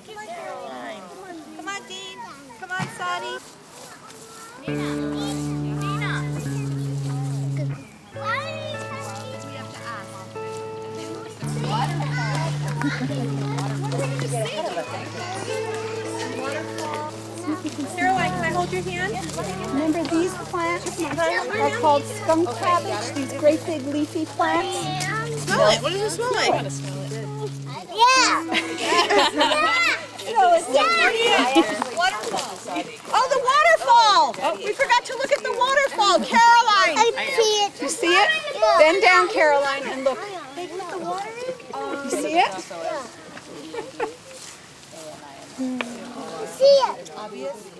Caroline. Come on, Dean. Come on, Sadie. Nina. Caroline, can I hold your hand? Remember these plants are called skunk cabbage, these great big leafy plants? Smell it. What does it smell like? Yeah! Waterfall. Oh, the waterfall! We forgot to look at the waterfall. Caroline! I see it. You see it? Bend down, Caroline, and look. They put the water in? You see it? See it. Obvious.